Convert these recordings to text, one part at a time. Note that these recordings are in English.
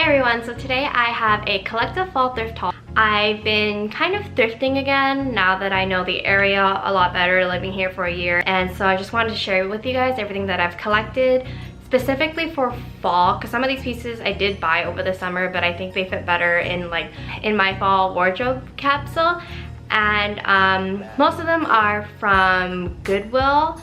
Hey everyone, so today I have a collective fall thrift haul. I've been kind of thrifting again now that I know the area a lot better, living here for a year, and so I just wanted to share with you guys everything that I've collected specifically for fall, because some of these pieces I did buy over the summer, but I think they fit better in my fall wardrobe capsule. And most of them are from Goodwill,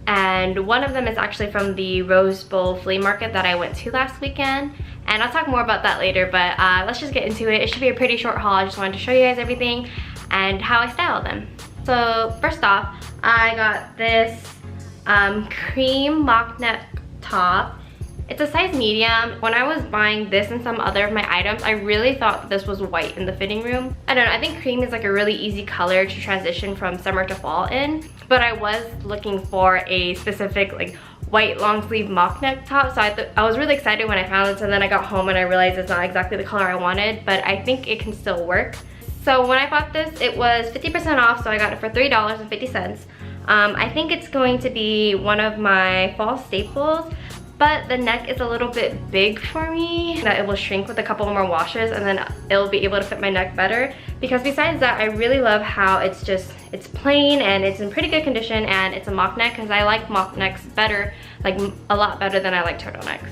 and one of them is actually from the Rose Bowl flea market that I went to last weekend. And I'll talk more about that later, but let's just get into it. It should be a pretty short haul. I just wanted to show you guys everything and how I style them. So first off, I got this cream mock neck top. It's a size medium. When I was buying this and some other of my items, I really thought that this was white in the fitting room. I don't know, I think cream is like a really easy color to transition from summer to fall in, but I was looking for a specific like white long sleeve mock neck top, so I was really excited when I found this, and then I got home and I realized it's not exactly the color I wanted, but I think it can still work. So when I bought this, it was 50% off, so I got it for $3.50. I think it's going to be one of my fall staples, but the neck is a little bit big for me. That it will shrink with a couple more washes and then it'll be able to fit my neck better. Because besides that, I really love how it's plain and it's in pretty good condition, and it's a mock neck because I like mock necks better, like a lot better than I like turtlenecks.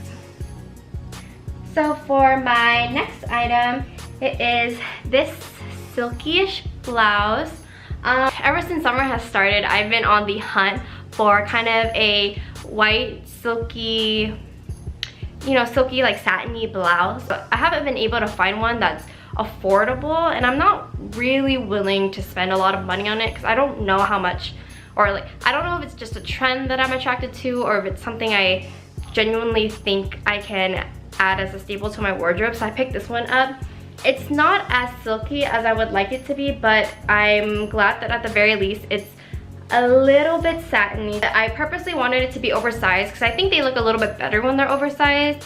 So for my next item, it is this silky-ish blouse. Ever since summer has started, I've been on the hunt for kind of a white silky, you know, silky like satiny blouse, but I haven't been able to find one that's affordable, and I'm not really willing to spend a lot of money on it because I don't know how much, or like I don't know if it's just a trend that I'm attracted to or if it's something I genuinely think I can add as a staple to my wardrobe. So I picked this one up. It's not as silky as I would like it to be, but I'm glad that at the very least it's a little bit satiny. I purposely wanted it to be oversized because I think they look a little bit better when they're oversized.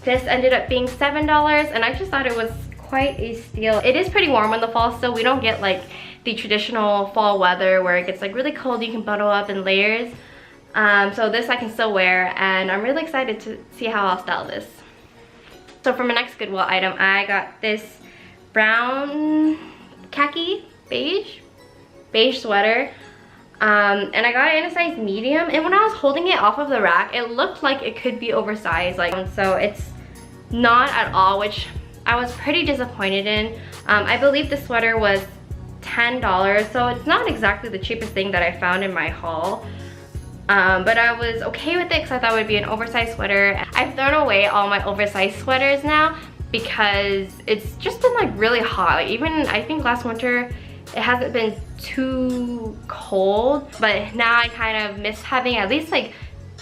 This ended up being $7, and I just thought it was quite a steal. It is pretty warm in the fall still. We don't get like the traditional fall weather where it gets like really cold. You can bundle up in layers. So this I can still wear, and I'm really excited to see how I'll style this. So for my next Goodwill item, I got this brown khaki beige sweater. And I got it in a size medium, and when I was holding it off of the rack, it looked like it could be oversized, so it's not at all, which I was pretty disappointed in. I believe the sweater was $10, so it's not exactly the cheapest thing that I found in my haul. But I was okay with it because I thought it would be an oversized sweater. I've thrown away all my oversized sweaters now because it's just been like really hot. Like, even I think last winter it hasn't been too cold, but now I kind of miss having at least like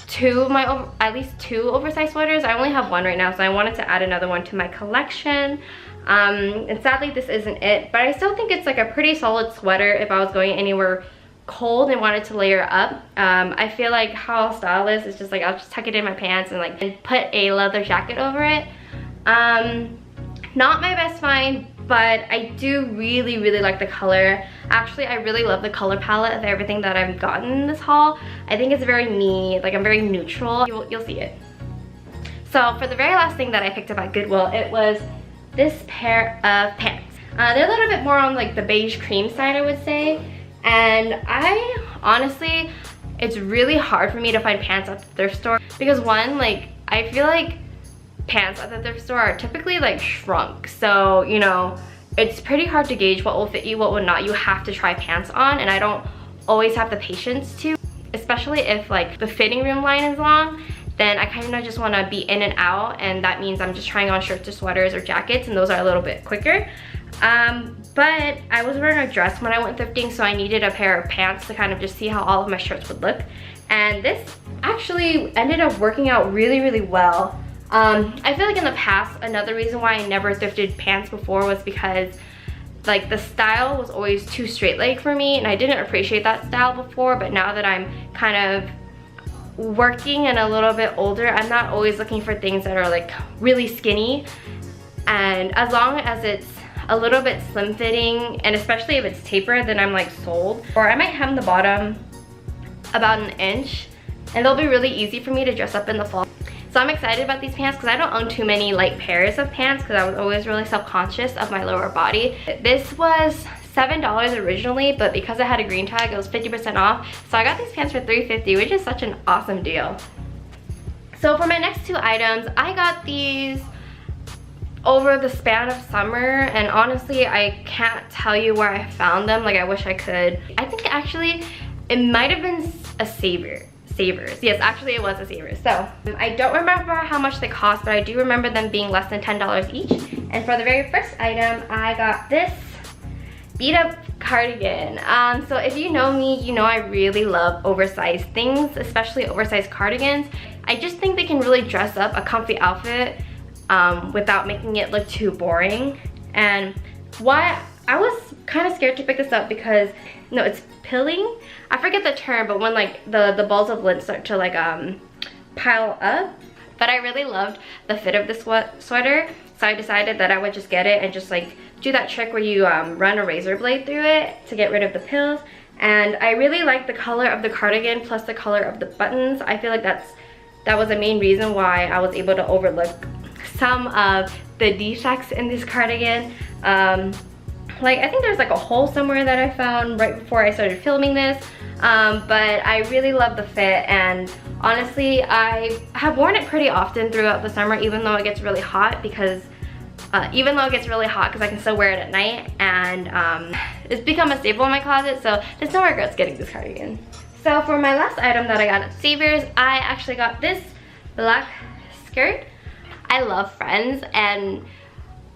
two oversized sweaters. I only have one right now, so I wanted to add another one to my collection. And sadly this isn't it, but I still think it's like a pretty solid sweater if I was going anywhere cold and wanted to layer up. I feel like how I'll style this is just like I'll just tuck it in my pants and put a leather jacket over it. Not my best find, but I do really like the color. Actually, I really love the color palette of everything that I've gotten in this haul. I think it's very me, like I'm very neutral. You'll see it. So for the very last thing that I picked up at Goodwill, it was this pair of pants. They're a little bit more on like the beige cream side, I would say. And I honestly, it's really hard for me to find pants at the thrift store because one, like I feel like pants at the thrift store are typically like shrunk, so you know it's pretty hard to gauge what will fit you, what will not. You have to try pants on, and I don't always have the patience to, especially if like the fitting room line is long. Then I kind of just want to be in and out, and that means I'm just trying on shirts or sweaters or jackets, and those are a little bit quicker. But I was wearing a dress when I went thrifting, so I needed a pair of pants to kind of just see how all of my shirts would look, and this actually ended up working out really well. I feel like in the past, another reason why I never thrifted pants before was because like the style was always too straight leg for me, and I didn't appreciate that style before. But now that I'm kind of working and a little bit older, I'm not always looking for things that are like really skinny, and as long as it's a little bit slim fitting, and especially if it's tapered, then I'm like sold. Or I might hem the bottom about an inch, and they'll be really easy for me to dress up in the fall. So I'm excited about these pants because I don't own too many like pairs of pants because I was always really self-conscious of my lower body. This was $7 originally, but because I had a green tag, it was 50% off. So I got these pants for $3.50, which is such an awesome deal. So for my next two items, I got these over the span of summer, and honestly I can't tell you where I found them. Like, I wish I could. I think actually it might have been a Savers. Yes, actually it was a Savers. So I don't remember how much they cost, but I do remember them being less than $10 each. And for the very first item, I got this beat up cardigan. So if you know me, you know I really love oversized things, especially oversized cardigans. I just think they can really dress up a comfy outfit without making it look too boring. And why I was kind of scared to pick this up because, no, it's pilling. I forget the term, but when like the balls of lint start to like pile up. But I really loved the fit of this sweater, so I decided that I would just get it and just like do that trick where you run a razor blade through it to get rid of the pills. And I really like the color of the cardigan plus the color of the buttons. I feel like that was a main reason why I was able to overlook some of the defects in this cardigan. Like, I think there's like a hole somewhere that I found right before I started filming this, but I really love the fit, and honestly I have worn it pretty often throughout the summer, even though it gets really hot, because I can still wear it at night, and it's become a staple in my closet, so there's no regrets getting this cardigan. So for my last item that I got at Savers, I actually got this black skirt. I love Friends, and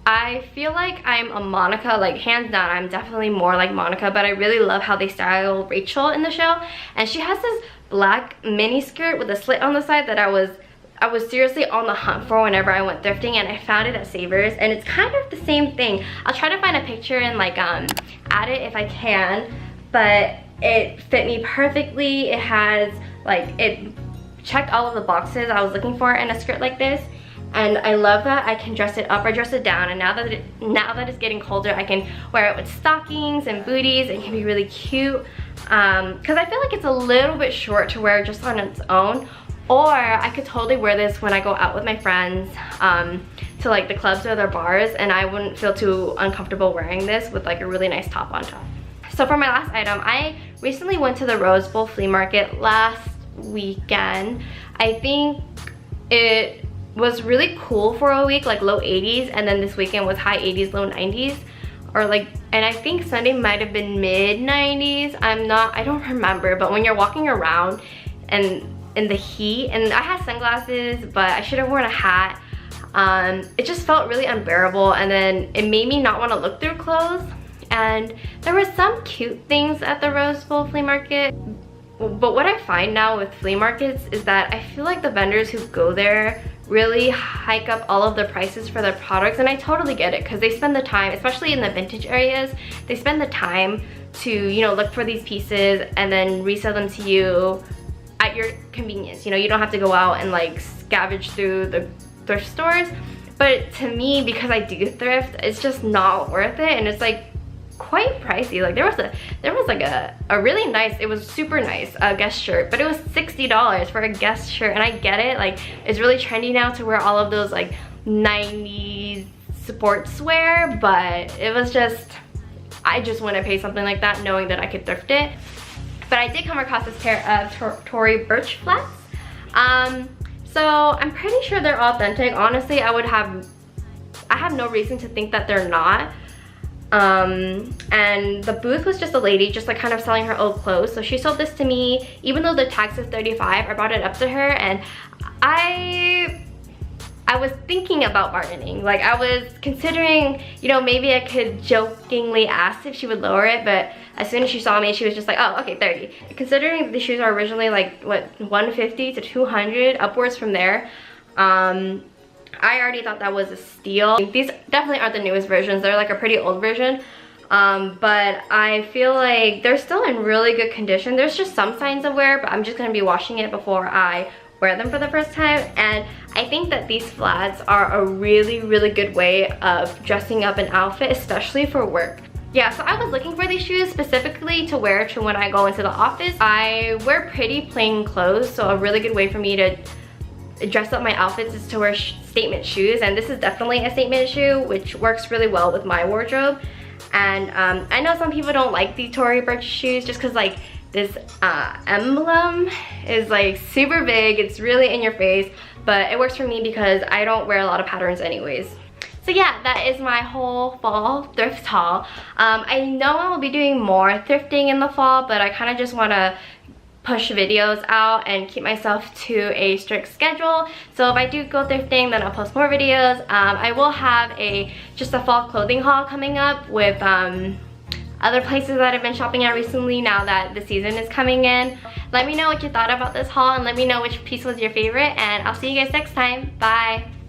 I feel like I'm a Monica, like hands down, I'm definitely more like Monica, but I really love how they style Rachel in the show. And she has this black mini skirt with a slit on the side that I was seriously on the hunt for whenever I went thrifting, and I found it at Savers, and it's kind of the same thing. I'll try to find a picture and like add it if I can, but it fit me perfectly. It has like, it checked all of the boxes I was looking for in a skirt like this. And I love that I can dress it up or dress it down, and now that it's getting colder, I can wear it with stockings and booties. It can be really cute because I feel like it's a little bit short to wear just on its own, or I could totally wear this when I go out with my friends to like the clubs or their bars, and I wouldn't feel too uncomfortable wearing this with like a really nice top on top. So for my last item, I recently went to the Rose Bowl flea market last weekend. I think it was really cool for a week, like low 80s, and then this weekend was high 80s, low 90s, or like, and I think Sunday might have been mid 90s. I don't remember, but when you're walking around and in the heat, and I had sunglasses, but I should have worn a hat, it just felt really unbearable, and then it made me not want to look through clothes. And there were some cute things at the Rose Bowl flea market, but what I find now with flea markets is that I feel like the vendors who go there really hike up all of the prices for their products, and I totally get it because they spend the time, especially in the vintage areas, they spend the time to, you know, look for these pieces and then resell them to you at your convenience. You know, you don't have to go out and like scavenge through the thrift stores. But to me, because I do thrift, it's just not worth it, and it's like quite pricey. Like there was like a really nice, it was super nice, Guess shirt, but it was $60 for a Guess shirt. And I get it, like it's really trendy now to wear all of those like 90s sportswear, but it was just, I just wouldn't pay something like that knowing that I could thrift it. But I did come across this pair of Tory Burch flats. So I'm pretty sure they're authentic. Honestly, I have no reason to think that they're not. And the booth was just a lady just like kind of selling her old clothes, so she sold this to me. Even though the tag says $35, I brought it up to her, and I was thinking about bargaining. Like I was considering, you know, maybe I could jokingly ask if she would lower it, but as soon as she saw me, she was just like, oh, okay, 30. Considering the shoes are originally like what, 150 to 200, upwards from there, I already thought that was a steal. These definitely aren't the newest versions. They're like a pretty old version. But I feel like they're still in really good condition. There's just some signs of wear, but I'm just gonna be washing it before I wear them for the first time. And I think that these flats are a really, really good way of dressing up an outfit, especially for work. Yeah, so I was looking for these shoes specifically to wear to when I go into the office. I wear pretty plain clothes, so a really good way for me to dress up my outfits is to wear statement shoes, and this is definitely a statement shoe, which works really well with my wardrobe. And I know some people don't like the Tory Burch shoes just because like this emblem is like super big, it's really in your face, but it works for me because I don't wear a lot of patterns anyways. So yeah, that is my whole fall thrift haul. I know I will be doing more thrifting in the fall, but I kind of just want to push videos out and keep myself to a strict schedule. So if I do go thrifting, then I'll post more videos. I will have just a fall clothing haul coming up with other places that I've been shopping at recently now that the season is coming in. Let me know what you thought about this haul and let me know which piece was your favorite, and I'll see you guys next time. Bye!